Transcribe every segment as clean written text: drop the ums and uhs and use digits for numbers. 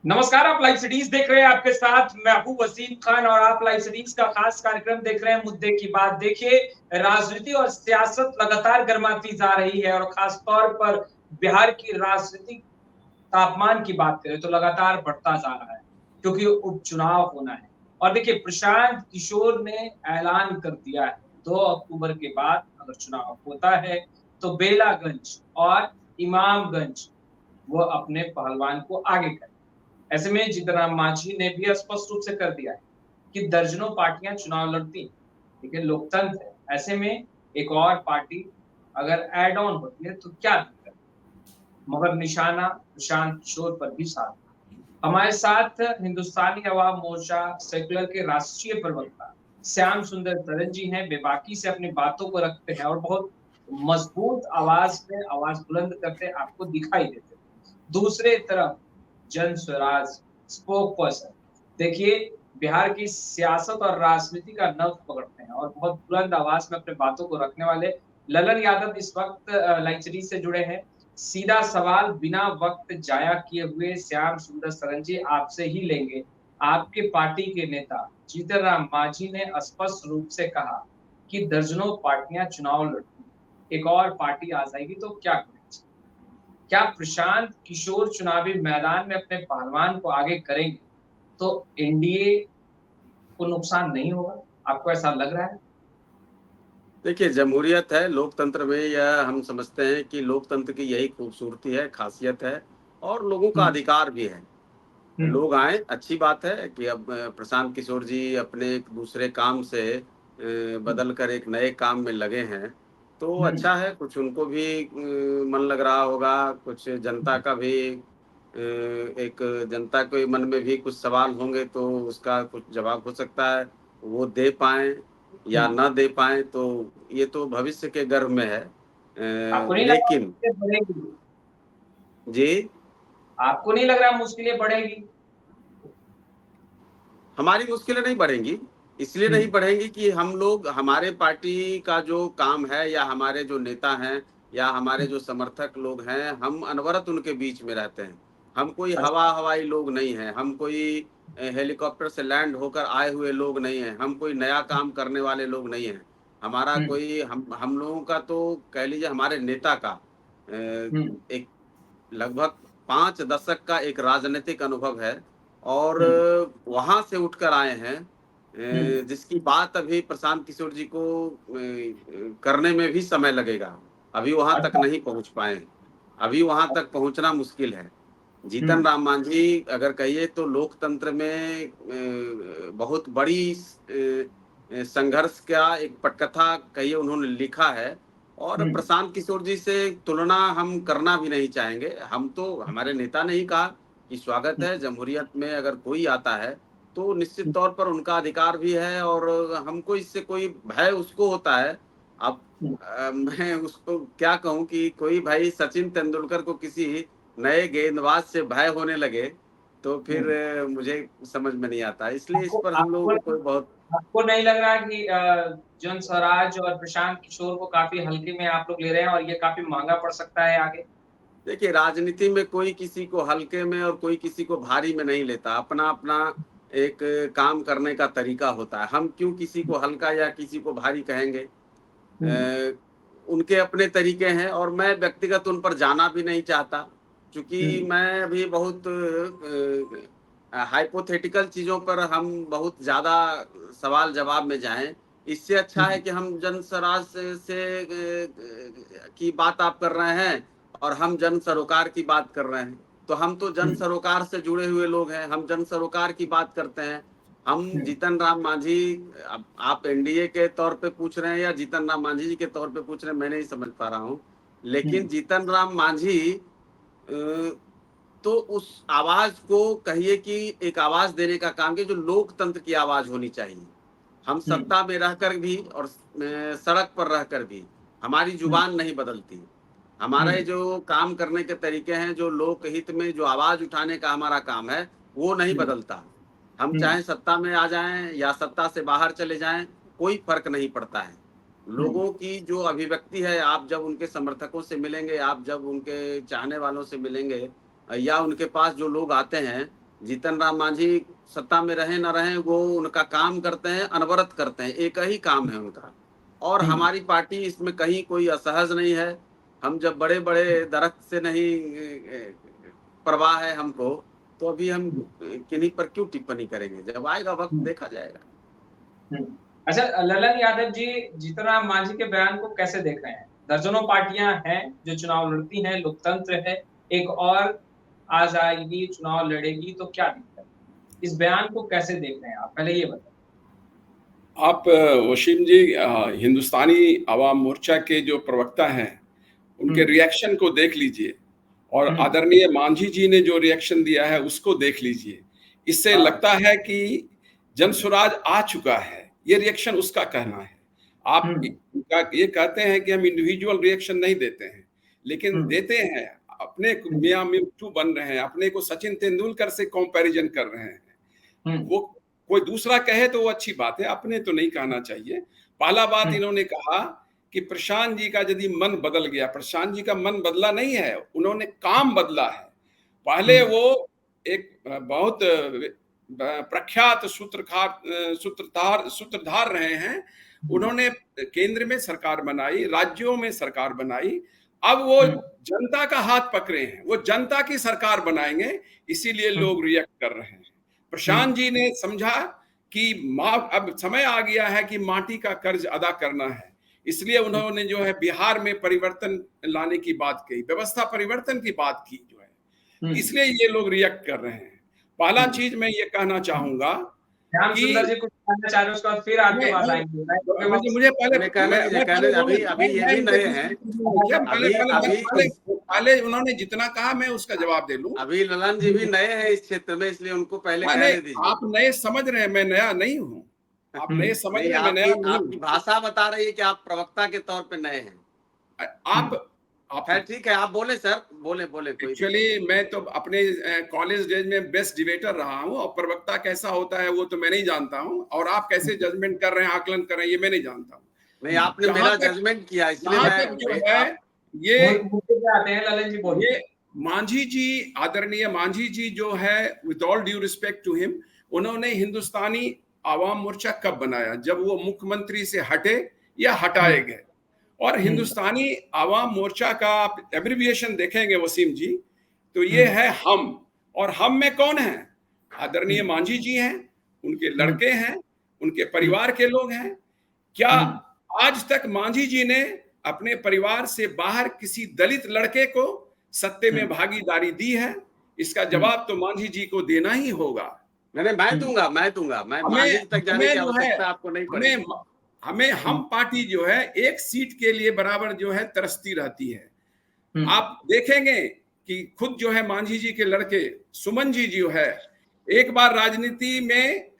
नमस्कार। आप live cities देख रहे हैं, आपके साथ मैं हूं वसीम खान और आप लाइव सिटीज का खास कार्यक्रम देख रहे हैं मुद्दे की बात। देखिए, राजनीति और सियासत लगातार गर्माती जा रही है और खास तौर पर बिहार की राजनीतिक तापमान की बात करें तो लगातार बढ़ता जा रहा है, क्योंकि उपचुनाव होना है। और देखिए, प्रशांत किशोर ने ऐलान कर दिया है 2 अक्टूबर के बाद अगर चुनाव होता है तो बेलागंज और इमामगंज वो अपने पहलवान को आगे करें। ऐसे में जीतनराम मांझी ने भी स्पष्ट रूप से कर दिया है कि दर्जनों पार्टियां चुनाव लड़ती हैं, लेकिन लोकतंत्र है। ऐसे में एक और पार्टी अगर एड ऑन होती है तो क्या दिक्कत है? मगर निशाना प्रशांत किशोर पर भी साध। हमारे साथ हिंदुस्तानी अवाम मोर्चा सेक्युलर के राष्ट्रीय प्रवक्ता श्याम सुंदर सरन जी हैं। बेबाकी से अपनी बातों को रखते हैं और बहुत मजबूत आवाज में आवाज बुलंद करते आपको दिखाई देते हैं। दूसरे तरफ जन स्वराज स्पोक पर्सन, देखिए, बिहार की सियासत और राजनीति का नव पकड़ते हैं और बहुत बुलंद आवाज में अपने बातों को रखने वाले ललन यादव इस वक्त लाइव सीरीज से जुड़े हैं। सीधा सवाल बिना वक्त जाया किए हुए श्याम सुंदर सरन जी आपसे ही लेंगे। आपके पार्टी के नेता जीतन राम मांझी ने स्पष्ट रूप से कहा कि दर्जनों पार्टियां चुनाव लड़ती, एक और पार्टी आ जाएगी तो क्या करेंगे? क्या प्रशांत किशोर चुनावी मैदान में अपने पहलवान को आगे करेंगे तो एनडीए को नुकसान नहीं होगा? आपको ऐसा लग रहा है? देखिए, जमहूरियत है, लोकतंत्र में यह हम समझते हैं कि लोकतंत्र की यही खूबसूरती है, खासियत है और लोगों का हुँ, अधिकार भी है। हुँ, लोग आएँ, अच्छी बात है कि अब प्रशांत किशोर जी अपने एक दूसरे काम से हुँ, बदल कर एक नए काम में लगे हैं, तो हुँ, अच्छा है, कुछ उनको भी मन लग रहा होगा, कुछ जनता का भी एक जनता के मन में भी कुछ सवाल होंगे, तो उसका कुछ जवाब हो सकता है, वो दे पाएँ हुँ। या ना दे पाएँ, तो ये तो भविष्य के गर्भ में है। आपको नहीं लग रहा लेकिन मुश्किलें बढ़ेगी? जी, आपको नहीं लग रहा मुश्किलें बढ़ेगी? हमारी मुश्किलें नहीं बढ़ेंगी, इसलिए हुँ, नहीं बढ़ेंगी कि हम लोग हमारे पार्टी का जो काम है या हमारे जो नेता हैं या हमारे हुँ, जो समर्थक लोग हैं, हम अनवरत उनके बीच में रहते हैं। हम कोई अच्छा। हवाई लोग नहीं हैं, हम कोई हेलीकॉप्टर से लैंड होकर आए हुए लोग नहीं हैं, हम कोई नया काम करने वाले लोग नहीं हैं। हमारा हुँ, कोई हम लोगों का तो कह लीजिए हमारे नेता का हुँ, एक लगभग 5 दशक का एक राजनीतिक अनुभव है और हुँ, वहाँ से उठकर आए हैं हुँ, जिसकी बात अभी प्रशांत किशोर जी को करने में भी समय लगेगा। अभी वहाँ तक अच्छा। नहीं पहुँच पाए। अभी वहाँ तक पहुँचना मुश्किल है। हुँ, जीतन राम मांझी अगर कहिए तो लोकतंत्र में बहुत बड़ी संघर्ष का एक पटकथा कहिए उन्होंने लिखा है और हुँ, प्रशांत किशोर जी से तुलना हम करना भी नहीं चाहेंगे। हम तो हमारे नेता ने ही कहा कि स्वागत हुँ, है, जमहूरियत में अगर कोई आता है, तो निश्चित हुँ, तौर पर उनका अधिकार भी है और हमको इससे कोई भय उसको होता है। अब हुँ, मैं उसको क्या कहूँ कि कोई भाई सचिन तेंदुलकर को किसी नए गेंदबाज से भय होने लगे, तो फिर हुँ। मुझे समझ में नहीं आता। इसलिए इस आपको पर हम लोगों आपको को कोई बहुत आपको नहीं लग रहा कि जन स्वराज और प्रशांत किशोर को काफ़ी हल्के में आप लोग ले रहे हैं और ये काफ़ी महँगा पड़ सकता है आगे? देखिए, राजनीति में कोई किसी को हल्के में और कोई किसी को भारी में नहीं लेता। अपना-अपना एक काम करने का तरीका होता है। हम क्यों किसी को हल्का या किसी को भारी कहेंगे? हुँ, उनके अपने तरीके हैं और मैं व्यक्तिगत उन पर जाना भी नहीं चाहता, हुँ, क्योंकि मैं अभी बहुत हाइपोथेटिकल चीज़ों पर हम बहुत ज़्यादा सवाल-जवाब में जाएँ। इससे अच्छा हुँ, है कि हम जन स्वराज से की बात आप कर रहे हैं और हम जन सरोकार की बात कर रहे हैं। तो हम तो जन हुँ, सरोकार से जुड़े हुए लोग हैं, हम जन सरोकार की बात करते हैं। हम हुँ, जीतन राम मांझी अब आप एनडीए के तौर पे पूछ रहे हैं या जीतन राम मांझी जी के तौर पे पूछ रहे हैं, मैं नहीं समझ पा रहा हूँ। लेकिन हुँ, जीतन राम मांझी अ, तो उस आवाज़ को कहिए कि एक आवाज़ देने का काम किया जो लोकतंत्र की आवाज़ होनी चाहिए। हम हुँ, सत्ता में रहकर भी और सड़क पर रहकर भी हमारी हुँ, ज़ुबान नहीं बदलती। हुँ, हमारे जो काम करने के तरीके हैं, जो लोकहित में जो आवाज़ उठाने का हमारा काम है, वो नहीं हुँ, बदलता। हम हुँ, चाहे सत्ता में आ जाएँ या सत्ता से बाहर चले जाएँ, कोई फ़र्क नहीं पड़ता है। हुँ, लोगों की जो अभिव्यक्ति है, आप जब उनके समर्थकों से मिलेंगे, आप जब उनके चाहने वालों से मिलेंगे या उनके पास जो लोग आते हैं, जीतन राम मांझी सत्ता में रहे न रहे, वो उनका काम करते हैं, अनवरत करते हैं, एक ही काम है उनका। और हमारी पार्टी इसमें कहीं कोई असहज नहीं है। हम जब बड़े बड़े दरख्त से नहीं परवाह है हमको, तो अभी हम किन्हीं पर क्यों टिप्पणी करेंगे, जब आएगा वक्त देखा जाएगा। अच्छा ललन यादव जी, जीतन राम मांझी के बयान को कैसे देख रहे हैं? दर्जनों पार्टियां हैं जो चुनाव लड़ती हैं, लोकतंत्र है, एक और आ जाएगी चुनाव लड़ेगी, तो क्या दिक्कत? इस बयान को कैसे देख रहे हैं आप, पहले ये बताएं। आप वसीम जी, हिंदुस्तानी आवाम मोर्चा के जो प्रवक्ता हैं उनके रिएक्शन को देख लीजिए, और आदरणीय मांझी जी ने जो रिएक्शन दिया है उसको देख लीजिए। इससे लगता है कि जनसुराज आ चुका है, ये रिएक्शन उसका कहना है। आप ये कहते हैं कि हम इंडिविजुअल रिएक्शन नहीं देते हैं, लेकिन देते हैं। अपने मियां मिट्टू बन रहे हैं, अपने को सचिन तेंदुलकर से कंपैरिजन कर रहे हैं। वो कोई दूसरा कहे तो वो अच्छी बात है, अपने तो नहीं कहना चाहिए। पहला बात इन्होंने कहा कि प्रशांत जी का यदि मन बदल गया, प्रशांत जी का मन बदला नहीं है, उन्होंने काम बदला है। पहले वो एक बहुत प्रख्यात सूत्रधार रहे हैं, उन्होंने केंद्र में सरकार बनाई, राज्यों में सरकार बनाई, अब वो जनता का हाथ पकड़े हैं, वो जनता की सरकार बनाएंगे, इसीलिए लोग रिएक्ट कर रहे हैं। प्रशांत जी ने समझा कि अब समय आ गया है कि माटी का कर्ज अदा करना है, इसलिए उन्होंने जो है बिहार में परिवर्तन लाने की बात कही, व्यवस्था परिवर्तन की बात की जो है, इसलिए ये लोग रिएक्ट कर रहे हैं। पहला चीज मैं ये कहना चाहूंगा कि जी कुछ कहना चाह रहे हैं, उसके बाद फिर आपके पास आएंगे। मुझे पहले उन्होंने जितना कहा मैं उसका जवाब दे लूं। अभी ललन जी भी नए हैं इस क्षेत्र में, इसलिए उनको पहले कहने दीजिए। आप नए समझ रहे हैं, मैं नया नहीं हूँ। आप नए समझ रहे हैं, मैं नया नहीं। आपकी भाषा बता रही है कि आप प्रवक्ता के तौर पे नए हैं। आप ठीक है, आप बोले सर, बोले। एक्चुअली मैं तो अपने कॉलेज डेज में बेस्ट डिबेटर रहा हूँ, और प्रवक्ता कैसा होता है वो तो मैं नहीं जानता हूँ, और आप कैसे जजमेंट कर रहे हैं, आकलन कर रहे हैं, ये मैं नहीं जानता हूँ। नहीं, आपने मेरा जजमेंट किया, इसलिए मैं जो है ये आते हैं ललन जी बोलिए। मांझी जी, आदरणीय मांझी जी जो है, with all due respect to him, उन्होंने हिंदुस्तानी आवाम मोर्चा कब बनाया? जब वो मुख्यमंत्री से हटे या हटाए गए। और हिंदुस्तानी आवाम मोर्चा का आप एब्रिविएशन देखेंगे वसीम जी, तो ये है हम। और हम में कौन है? आदरणीय मांझी जी हैं, उनके लड़के हैं, उनके परिवार के लोग हैं। क्या आज तक मांझी जी ने अपने परिवार से बाहर किसी दलित लड़के को सत्ते में भागीदारी दी है? इसका जवाब तो मांझी जी को देना ही होगा। मैं दूंगा। मैं मांझी तक जाने की आवश्यकता आपको नहीं पड़ेगी। हमें हम पार्टी जो है एक सीट के लिए बराबर जो है तरसती रहती है। आप देखेंगे कि खुद जो है मांझी जी के लड़के सुमन जी जो है, एक बार राजनीति में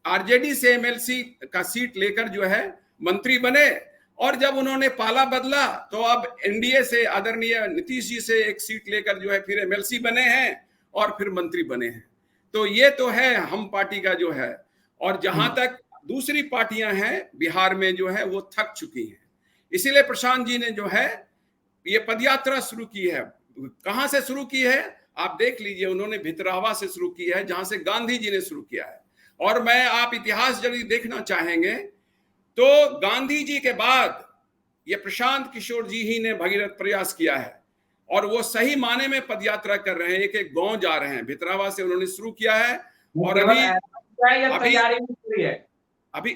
आरजेडी से एमएलसी का सीट लेकर जो है मंत्री बने, और जब उन्होंने पाला बदला तो अब एनडीए से आदरणीय नीतीश जी से एक सीट लेकर जो है फिर एमएलसी बने हैं और फिर मंत्री बने हैं। तो ये तो है हम पार्टी का जो है। और जहां तक दूसरी पार्टियां हैं बिहार में जो है वो थक चुकी हैं, इसीलिए प्रशांत जी ने जो है ये पदयात्रा शुरू की है। कहां से शुरू की है आप देख लीजिए, उन्होंने भितरावा से शुरू की है, जहां से गांधी जी ने शुरू किया है। और मैं आप इतिहास यदि देखना चाहेंगे तो गांधी जी के बाद ये प्रशांत किशोर जी ही ने भगीरथ प्रयास किया है, और वो सही माने में पदयात्रा कर रहे हैं, एक एक गांव जा रहे हैं। भितरावा से उन्होंने शुरू किया है, और अभी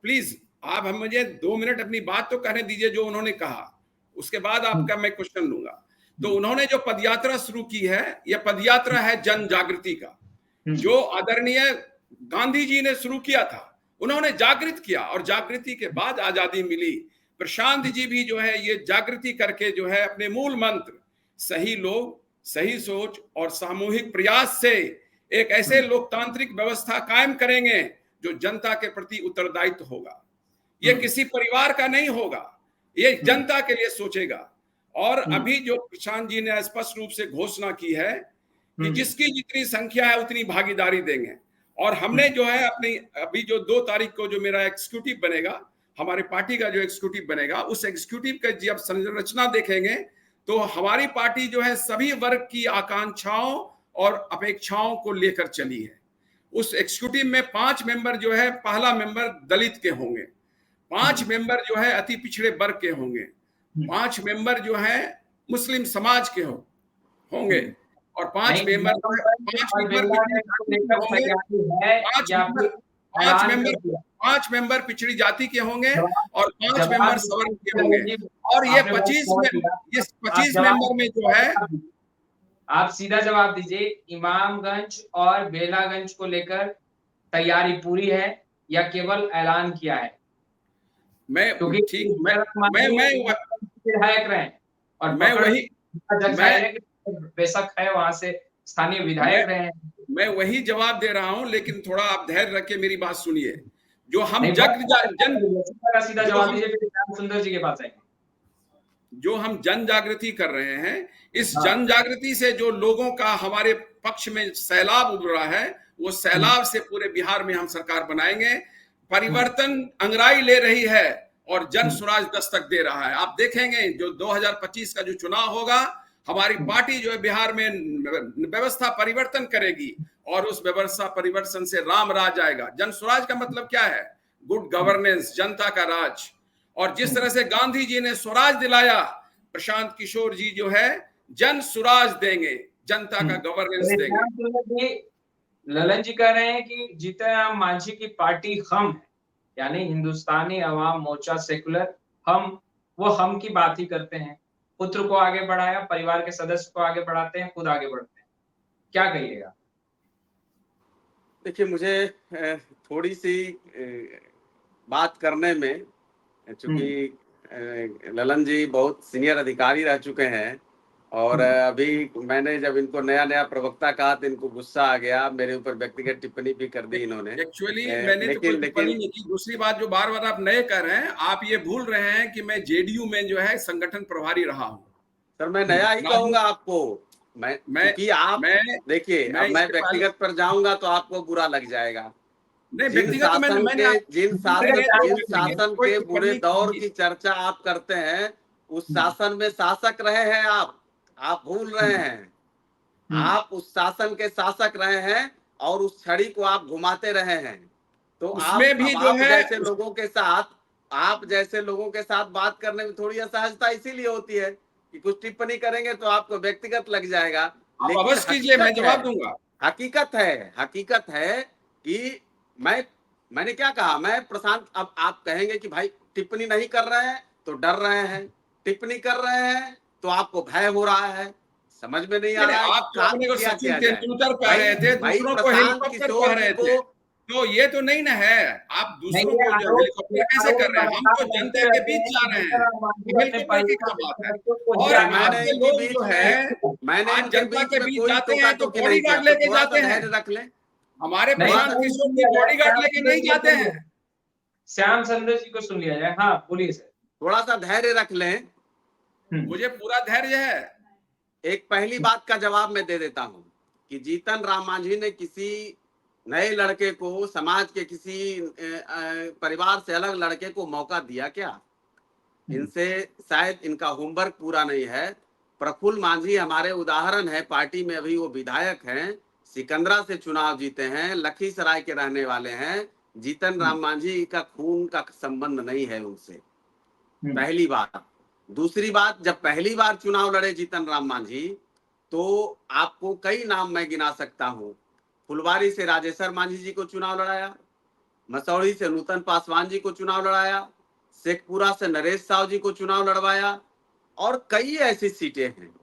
प्लीज आप हम मुझे 2 मिनट अपनी बात तो कहने दीजिए जो उन्होंने कहा, उसके बाद आपका मैं क्वेश्चन लूंगा। तो उन्होंने जो पदयात्रा शुरू की है, यह पदयात्रा है जन जागृति का, जो आदरणीय गांधी जी ने शुरू किया था। उन्होंने जागृत किया, और जागृति के बाद आजादी मिली। प्रशांत जी भी जो है ये जागृति करके जो है अपने मूल मंत्र सही लोग, सही सोच और सामूहिक प्रयास से एक ऐसे लोकतांत्रिक व्यवस्था कायम करेंगे जो जनता के प्रति उत्तरदायित्व होगा। ये किसी परिवार का नहीं होगा, ये जनता के लिए सोचेगा। और अभी जो प्रशांत जी ने स्पष्ट रूप से घोषणा की है कि जिसकी जितनी संख्या है उतनी भागीदारी देंगे। और हमने जो है अपनी अभी जो 2 तारीख को जो मेरा एग्जीक्यूटिव बनेगा, हमारी पार्टी का जो एग्जीक्यूटिव बनेगा, उस एग्जीक्यूटिव का जब संरचना देखेंगे तो हमारी पार्टी जो है सभी वर्ग की आकांक्षाओं और अपेक्षाओं को लेकर चली है। उस एग्जीक्यूटिव में 5 मेंबर जो है, पहला मेंबर दलित के होंगे, 5 मेंबर जो है अति पिछड़े वर्ग के होंगे, 5 मेंबर जो है मुस्लिम समाज के होंगे, और 5 मेंबर पांच मेंबर पिछड़ी जाति के होंगे और 5 मेंबर सवर्ण के होंगे। और ये 25 मेंबर में जो है, आप सीधा जवाब दीजिए, इमामगंज और बेलागंज को लेकर तैयारी पूरी है या केवल ऐलान किया है? विधायक रहे और मैं वही बेशक है, वहां से स्थानीय विधायक रहे हैं। मैं वही जवाब दे रहा हूं, लेकिन थोड़ा आप धैर्य रख के मेरी बात सुनिए। जो हम सीधा जवाब दीजिए, फिर सुंदर जी के पास आएंगे। जो हम जन जागृति कर रहे हैं, इस जन जागृति से जो लोगों का हमारे पक्ष में सैलाब उड़ रहा है, वो सैलाब से पूरे बिहार में हम सरकार बनाएंगे। परिवर्तन अंगराई ले रही है और जन स्वराज दस्तक दे रहा है। आप देखेंगे जो 2025 का जो चुनाव होगा, हमारी पार्टी जो है बिहार में व्यवस्था परिवर्तन करेगी और उस व्यवस्था परिवर्तन से राम राज आएगा। जन स्वराज का मतलब क्या है? गुड गवर्नेंस, जनता का राज। और जिस तरह से गांधी जी ने स्वराज दिलाया, प्रशांत किशोर जी जो है जन स्वराज देंगे, जनता का गवर्नेंस देंगे। ललन जी कह रहे हैं कि जीतन राम मांझी की पार्टी हम है, यानी हिंदुस्तानी अवाम मोर्चा सेकुलर हम, वो हम की बात ही करते हैं। पुत्र को आगे बढ़ाया, परिवार के सदस्य को आगे बढ़ाते हैं, खुद आगे बढ़ते हैं। क्या कहिएगा? देखिए, मुझे थोड़ी सी बात करने में, चूंकि ललन जी बहुत सीनियर अधिकारी रह चुके हैं और अभी मैंने जब इनको नया नया प्रवक्ता कहा तो इनको गुस्सा आ गया, मेरे ऊपर व्यक्तिगत टिप्पणी भी कर दी इन्होंने। एक्चुअली मैंने तो कोई टिप्पणी नहीं की। दूसरी बात जो बार बार आप नए कर रहे हैं, आप ये भूल रहे हैं कि मैं जेडीयू में जो है संगठन प्रभारी रहा हूँ। सर, मैं नया ही कहूंगा आपको। देखिए, अब मैं व्यक्तिगत पर जाऊंगा तो आपको बुरा लग जाएगा। जिन शासन के बुरे दौर की चर्चा आप करते हैं, उस शासन में शासक रहे हैं आप भूल रहे हैं। आप उस शासन के शासक रहे हैं और उस छड़ी को आप घुमाते रहे हैं। तो आप जैसे लोगों के साथ बात करने में थोड़ी असहजता इसीलिए होती है कि कुछ टिप्पणी करेंगे तो आपको व्यक्तिगत लग जाएगा। लेकिन कीजिए, मैं जवाब दूंगा। हकीकत है कि मैंने क्या कहा, मैं प्रशांत, अब आप कहेंगे कि भाई टिप्पणी नहीं कर रहे हैं तो डर रहे हैं, टिप्पणी कर रहे हैं तो आपको भय हो रहा है। समझ में नहीं आ रहा है। आप अपने को सचिन तेंदुलकर कह रहे थे, दूसरों को हेलीकॉप्टर कह रहे थे, तो ये तो नहीं ना है। आप दूसरों को हेलीकॉप्टर कैसे कर रहे हैं? हम तो जनता के बीच जा रहे हैं, हेलीकॉप्टर की क्या बात है? और आपके लोग जो है, मैंने जनता के बीच जाते हैं तो बॉडीगार्ड लेके जाते हैं। रख लें, हमारे प्रशांत किशोर जी बॉडीगार्ड लेके नहीं जाते हैं। श्याम सुंदर जी को सुन लिया जाए। हाँ, बोलिए सर। थोड़ा सा धैर्य रख लें। मुझे पूरा धैर्य है। एक पहली बात का जवाब मैं दे देता हूं कि जीतन राम मांझी ने किसी नए लड़के को, समाज के किसी परिवार से अलग लड़के को मौका दिया क्या? इनसे शायद इनका होमवर्क पूरा नहीं है। प्रफुल्ल मांझी हमारे उदाहरण है, पार्टी में अभी वो विधायक हैं, सिकंदरा से चुनाव जीते हैं, लखीसराय के रहने वाले हैं। जीतन राम मांझी का खून का संबंध नहीं है उनसे, पहली बात। दूसरी बात, जब पहली बार चुनाव लड़े जीतन राम मांझी तो आपको कई नाम मैं गिना सकता हूँ। फुलवारी से राजेश्वर मांझी जी को चुनाव लड़ाया, मसौड़ी से नूतन पासवान जी को चुनाव लड़ाया, शेखपुरा से नरेश साहू जी को चुनाव लड़वाया, और कई ऐसी सीटें हैं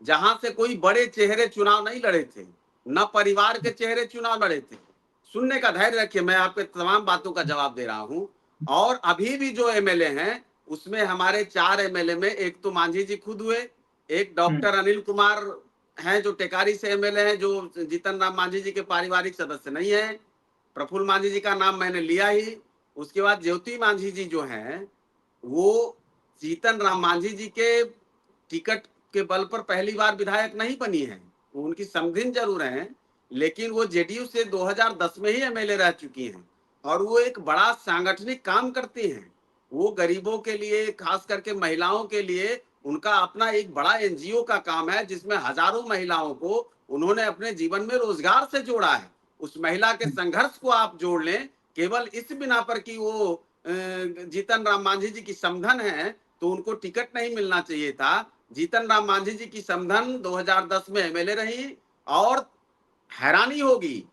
जहां से कोई बड़े चेहरे चुनाव नहीं लड़े थे, न परिवार के चेहरे चुनाव लड़े थे। सुनने का धैर्य रखिए, मैं आपके तमाम बातों का जवाब दे रहा हूं। और अभी भी जो एमएलए हैं उसमें हमारे 4 एमएलए में एक तो मांझी जी खुद हुए, एक डॉक्टर अनिल कुमार हैं जो टेकारी से एमएलए हैं, जो जीतन राम मांझी जी के पारिवारिक सदस्य नहीं है। प्रफुल्ल मांझी जी का नाम मैंने लिया ही। उसके बाद ज्योति मांझी जी जो हैं वो जीतन राम मांझी जी के टिकट के बल पर पहली बार विधायक नहीं बनी है, वो उनकी समधिन जरूर हैं, लेकिन वो जेडीयू से 2010 में ही एमएलए रह चुकी हैं और वो एक बड़ा सांगठनिक काम करती हैं। वो गरीबों के लिए, खास करके महिलाओं के लिए उनका अपना एक बड़ा एनजीओ का काम है जिसमें हजारों महिलाओं को उन्होंने अपने जीवन में रोजगार से जोड़ा है। उस महिला के संघर्ष को आप जोड़ लें, केवल इस बिना पर कि वो जीतन राम मांझी जी की समधन है तो उनको टिकट नहीं मिलना चाहिए था। जीतन राम मांझी जी की समधन 2010 में एमएलए रही, और हैरानी होगी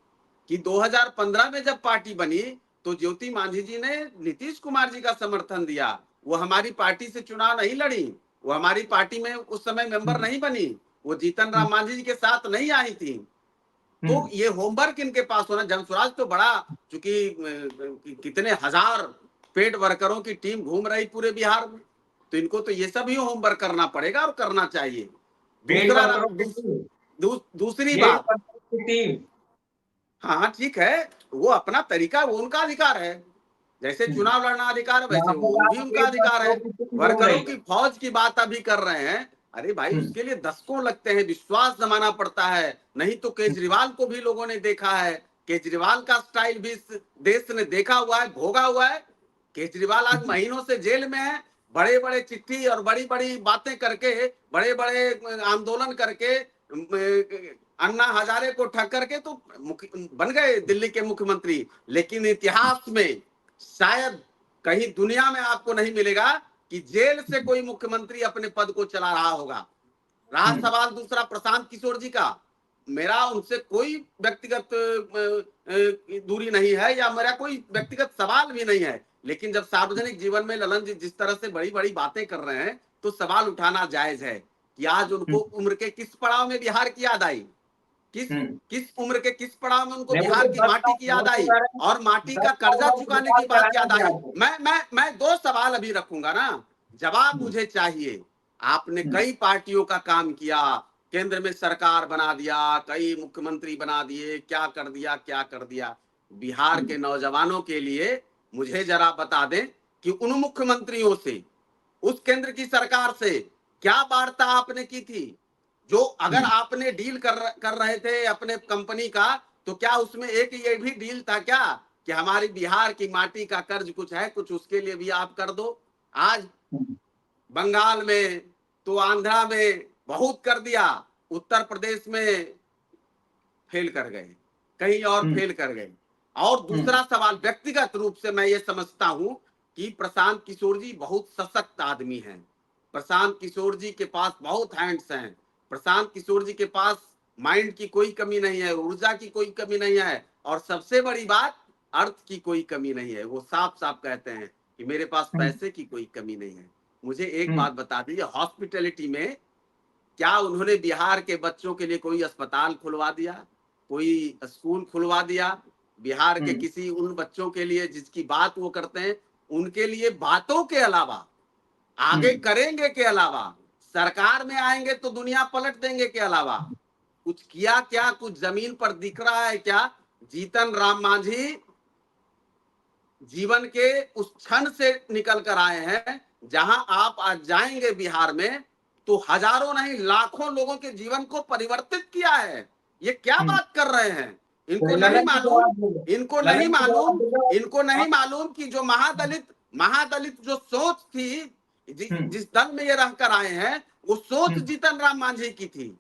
कि 2015 में जब पार्टी बनी तो ज्योति मांझी जी ने नीतीश कुमार जी का समर्थन दिया। वो हमारी पार्टी से चुनाव नहीं लड़ी, वो हमारी पार्टी में उस समय मेंबर नहीं बनी, वो जीतन राम मांझी जी के साथ नहीं आई थी। तो ये होमवर्क इनके पास होना, जनस्वराज तो बड़ा, चूंकि कितने हजार पेड वर्करों की टीम घूम रही पूरे बिहार में, तो इनको तो ये सब ही होमवर्क करना पड़ेगा और करना चाहिए। दूसरी बात, हाँ ठीक है, वो अपना तरीका, वो उनका अधिकार है, जैसे चुनाव लड़ना अधिकार है वैसे वो भी उनका अधिकार है। वर्करों की फौज की बात अभी कर रहे हैं, अरे भाई उसके लिए दशकों लगते हैं, विश्वास जमाना पड़ता है। नहीं तो केजरीवाल को भी लोगों ने देखा है, केजरीवाल का स्टाइल भी इस देश ने देखा हुआ है, भोगा हुआ है। केजरीवाल आज महीनों से जेल में है, बड़े बड़े चिट्ठी और बड़ी बड़ी बातें करके, बड़े बड़े आंदोलन करके, अन्ना हजारे को ठक्कर के तो बन गए दिल्ली के मुख्यमंत्री। लेकिन इतिहास में शायद कहीं दुनिया में आपको नहीं मिलेगा कि जेल से कोई मुख्यमंत्री अपने पद को चला रहा होगा। रहा सवाल दूसरा प्रशांत किशोर जी का, मेरा उनसे कोई व्यक्तिगत दूरी नहीं है या मेरा कोई व्यक्तिगत सवाल भी नहीं है, लेकिन जब सार्वजनिक जीवन में ललन जी जिस तरह से बड़ी बड़ी बातें कर रहे हैं तो सवाल उठाना जायज है कि आज उनको उम्र के किस पड़ाव में बिहार की याद आई, किस उम्र के किस पड़ाव में उनको बिहार की माटी की याद आई और माटी का कर्जा चुकाने की बात याद आई। मैं दो सवाल अभी रखूंगा ना, जवाब मुझे चाहिए। आपने कई पार्टियों का काम किया, केंद्र में सरकार बना दिया, कई मुख्यमंत्री बना दिए, क्या कर दिया। बिहार के नौजवानों के लिए मुझे जरा बता दें कि उन मुख्यमंत्रियों से, उस केंद्र की सरकार से क्या वार्ता आपने की थी? जो अगर आपने डील कर रहे थे अपने कंपनी का, तो क्या उसमें एक ये भी डील था क्या कि हमारी बिहार की माटी का कर्ज कुछ है, कुछ उसके लिए भी आप कर दो? आज बंगाल में तो आंध्रा में बहुत कर दिया, उत्तर प्रदेश में फेल कर गए, कहीं और फेल कर गए। और दूसरा सवाल, व्यक्तिगत रूप से मैं ये समझता हूं कि प्रशांत किशोर जी बहुत सशक्त आदमी हैं, प्रशांत किशोर जी के पास बहुत हैंड्स हैं, प्रशांत किशोर जी के पास माइंड की कोई कमी नहीं है, ऊर्जा की कोई कमी नहीं है, और सबसे बड़ी बात अर्थ की कोई कमी नहीं है। वो साफ साफ कहते हैं कि मेरे पास पैसे की कोई कमी नहीं है। मुझे एक बात बता दीजिए, हॉस्पिटैलिटी में क्या उन्होंने बिहार के बच्चों के लिए कोई अस्पताल खुलवा दिया, कोई स्कूल खुलवा दिया? बिहार के किसी उन बच्चों के लिए जिसकी बात वो करते हैं, उनके लिए बातों के अलावा, आगे करेंगे के अलावा, सरकार में आएंगे तो दुनिया पलट देंगे के अलावा कुछ किया क्या? कुछ जमीन पर दिख रहा है क्या? जीतन राम मांझी जीवन के उस क्षण से निकल कर आए हैं जहां आप आज जाएंगे बिहार में तो हजारों नहीं लाखों लोगों के जीवन को परिवर्तित किया है। ये क्या बात कर रहे हैं? इनको नहीं मालूम कि जो महादलित जो सोच थी, जिस दल में ये रहकर आए हैं, वो सोच जीतन राम मांझी की थी।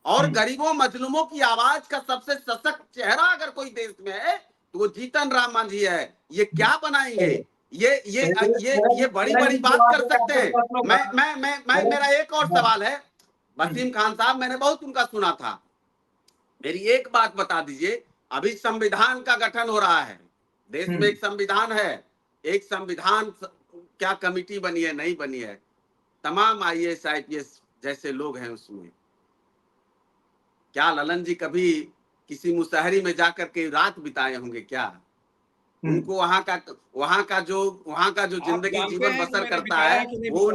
और गरीबों मजलूमों की आवाज का सबसे सशक्त चेहरा अगर कोई देश में है तो वो जीतन राम मांझी है। ये क्या बनाएंगे? ये बड़ी बड़ी बात कर सकते हैं। मैं मेरा एक और सवाल है, वसीम खान साहब, मैंने बहुत उनका सुना था, मेरी एक बात बता दीजिए। अभी संविधान का गठन हो रहा है, देश में एक संविधान है, एक संविधान क्या कमिटी बनी है, नहीं बनी है, तमाम आईएएस आईपीएस जैसे लोग हैं उसमें। क्या ललन जी कभी किसी मुसहरी में जाकर के रात बिताए होंगे क्या? उनको वहां का जो जिंदगी जीवन बसर करता है वो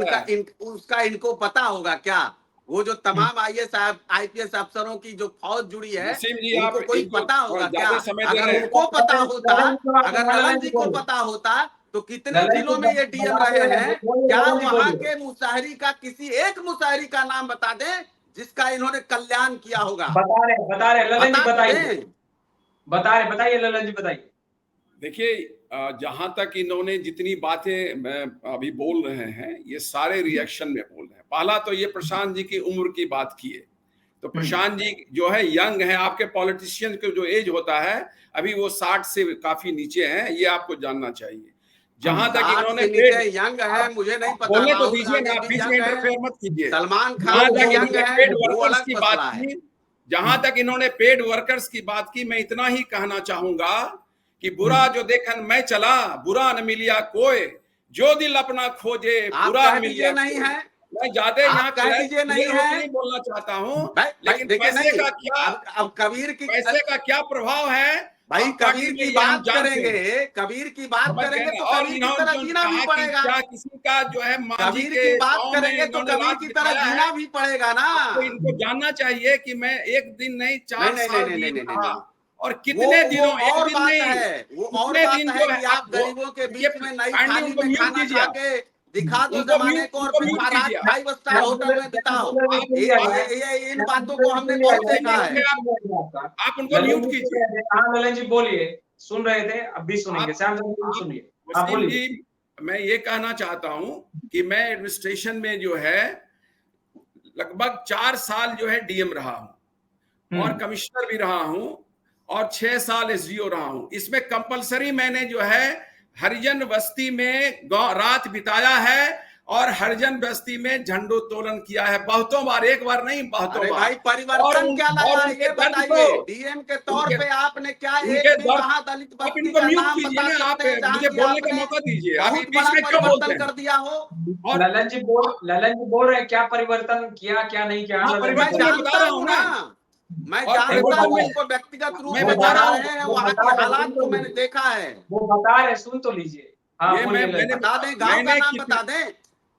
उसका इनको पता होगा क्या? वो जो तमाम आईपीएस अफसरों की जो फौज जुड़ी है उनको कोई पता होगा क्या? अगर उनको पता होता, अगर ललन जी को पता होता तो कितने जिलों में ये डीएम रहे हैं? क्या वहां के मुसहरी का किसी एक मुसहरी का नाम बता दें जिसका इन्होंने कल्याण किया होगा? बता रहे ललन जी, बताइए ललन जी, बताइए। देखिए, जहां तक इन्होंने जितनी बातें मैं अभी बोल रहे हैं, ये सारे रिएक्शन में बोल रहे हैं। पहला तो ये प्रशांत जी की उम्र की बात की है, तो प्रशांत जी जो है यंग है, आपके पॉलिटिशियन के जो एज होता है अभी वो 60 से काफी नीचे हैं, ये आपको जानना चाहिए। जहां तक इन्होंने यंग है, मुझे नहीं पता, बोलने तो दीजिए ना, बीच में इंटरफेयर मत कीजिए। सलमान खान पेड वर्कर्स की बात की, जहां तक इन्होंने पेड वर्कर्स की बात की, मैं इतना ही कहना चाहूंगा कि बुरा जो देखन मैं चला, बुरा न मिलिया कोई, जो दिल अपना खोजे बुरा मिलिया नहीं है। मैं ज्यादा यहाँ कह दीजिए नहीं है, नहीं बोलना चाहता हूँ, लेकिन पैसे का क्या, अब कबीर की पैसे का क्या प्रभाव है भाई, कबीर की बात करेंगे, कबीर की बात करेंगे तो कबीर की तरह जीना भी पड़ेगा। क्या किसी का जो है कबीर की बात करेंगे तो कबीर की तरह जीना भी पड़ेगा ना। तो इनको जानना चाहिए कि मैं एक दिन नहीं 4 साल नहीं, और कितने दिनों, एक दिन नहीं है, वो और बात है कि आप गरीबों के बीच में नई थाली में खाना खा के दिखा दो जमाने को, और फिर 5 स्टार होटल में बिताओ। ये इन बातों को हमने बहुत देखा है। आप उनको म्यूट कीजिए। हाँ ललन जी बोलिए, सुन रहे थे, अब भी सुनेंगे। श्याम सुनिए, आप बोलिए। मैं ये कहना चाहता हूँ कि मैं एडमिनिस्ट्रेशन में जो है लगभग 4 साल जो है डीएम रहा हूँ और कमिश्नर भी रहा हूँ और 6 साल एसडीओ रहा हूँ। इसमें कंपलसरी मैंने जो है हरिजन बस्ती में रात बिताया है और हरिजन बस्ती में झंडोत्तोलन किया है बहुतों बार, एक बार नहीं बहुतों बार। भाई परिवर्तन क्या लगा ये बताइए, डीएम के तौर पे आपने क्या एक दिन वहां दलित बस्ती का नाम बता सकते हैं मुझे बोलने का मौका दीजिए, अभी बीच में क्यों बोलते हैं? कर दिया हो। और ललन जी बोल रहे हैं क्या परिवर्तन किया क्या नहीं किया। मैं जानता हूँ ना, मैं जानता हूँ, उसको व्यक्तिगत रूप में बता रहे हैं, वहाँ के हालात को मैंने देखा है। वो बता रहे, सुन तो लीजिए। मैंने बता दें, गांव का नाम बता दें।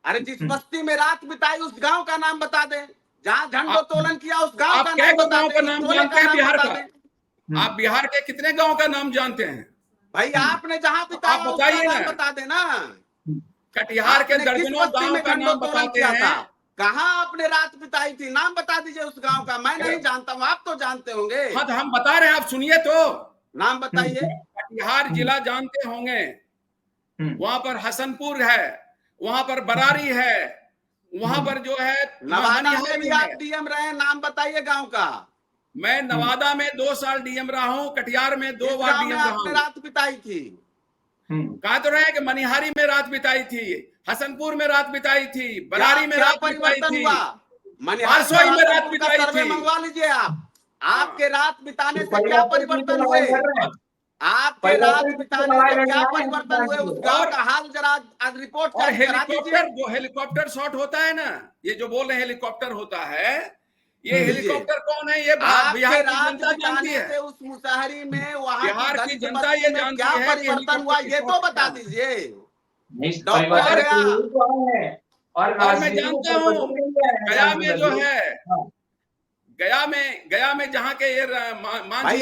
अरे जिस बस्ती में रात बिताई उस गांव का नाम बता दें, जहाँ झंडोत्तोलन किया उस गांव का नाम बता दें। बिहार का, आप बिहार के कितने गांव का नाम जानते हैं? भाई आपने जहाँ बिताया बताइए ना, बता देना। कटिहार के दर्जनों गांव का नाम बताते हैं। कहाँ आपने रात बिताई थी, नाम बता दीजिए उस गांव का। मैं नहीं जानता हूँ, आप तो जानते होंगे। हाँ तो हम बता रहे हैं, आप सुनिए तो। नाम बताइए। कटिहार जिला जानते होंगे, वहां पर हसनपुर है, वहां पर बरारी है, वहां पर जो है नवादा में भी आप डीएम रहे, नाम बताइए गांव का। मैं नवादा में 2 साल डीएम रहा हूँ, कटिहार में 2 बार डीएम रहा हूँ। रात बिताई थी, कहा तो रहे कि मनिहारी में रात बिताई थी, हसनपुर में रात बिताई थी, बरारी में रात बिताई थी, बारसोई में रात बिताई थी। मंगवा लीजिए आप, आपके रात बिताने से क्या परिवर्तन हुए, आपके रात बिताने से क्या परिवर्तन हुए, उस गांव का हाल जरा आज रिपोर्ट और हेलीकॉप्टर, जो हेलीकॉप्टर शॉट होता है ना, ये जो बोल रहे हैं हेलीकॉप्टर होता है, ये हेलीकॉप्टर कौन है? ये बिहार की जनता जानती है। उस मुसहरी में वहाँ बिहार की जनता ये जानती है क्या परिवर्तन हुआ, ये तो बता दीजिए। और मैं जानता हूँ गया में जो है, गया में जहाँ के ये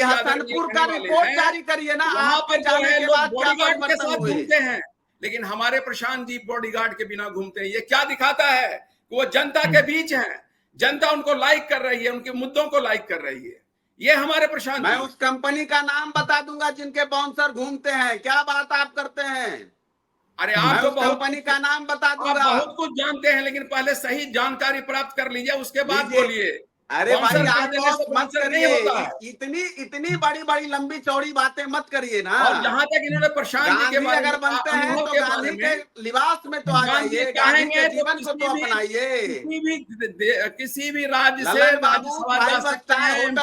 हसनपुर का रिपोर्ट जारी करिए ना, वहाँ पर जो है लोग बॉडीगार्ड के साथ घूमते हैं, लेकिन हमारे प्रशांत जी बॉडीगार्ड के बिना घूमते हैं। ये क्या दिखाता है कि वो जनता के बीच हैं, जनता उनको लाइक कर रही है, उनके मुद्दों को लाइक कर रही है। ये हमारे प्रशांत। मैं उस कंपनी का नाम बता दूंगा जिनके बाउंसर घूमते हैं। क्या बात आप करते हैं? अरे आप तो कंपनी का नाम बता दूंगा। बहुत कुछ जानते हैं, लेकिन पहले सही जानकारी प्राप्त कर लीजिए, उसके बाद बोलिए। अरे भाई आप मत करिए, इतनी बड़ी लंबी चौड़ी बातें मत करिए ना। और जहाँ तक इन्होंने प्रशांत जी के बारे में अगर बनते हैं तो गांधी के लिबास में तो आ जाइए, गांधी के जीवन को तो अपनाइए। किसी भी राज्य से होटल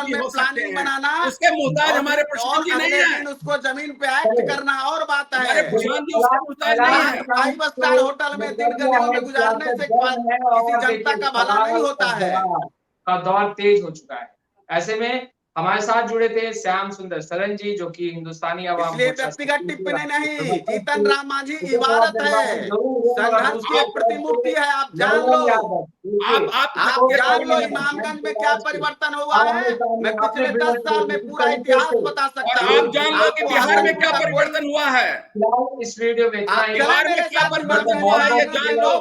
में प्लानिंग बनाना, उसके मुहताज हमारे प्रशांत जी नहीं है। उसको जमीन पे एक्ट करना और बात है। प्रशांत जी उसके मुहताज नहीं है। 5 स्टार होटल में दिन गलियों में गुजारने से किसी जनता का भला नहीं होता है। का दौर तेज हो चुका है। ऐसे में हमारे साथ जुड़े थे श्याम सुंदर सरन जी, जो कि हिंदुस्तानी आवाम व्यक्तिगत टिप्पणी नहीं, जीतन राम मांझी इबारत है, संघर्ष की प्रतिमूर्ति है। आप जान लो, आप जान लो इमामगंज में क्या परिवर्तन हुआ है। मैं पिछले 10 साल में पूरा इतिहास बता सकता हूँ। आप जान लो कि बिहार में क्या परिवर्तन हुआ है, इस वीडियो में बिहार में क्या परिवर्तन हुआ है, ये जान लो।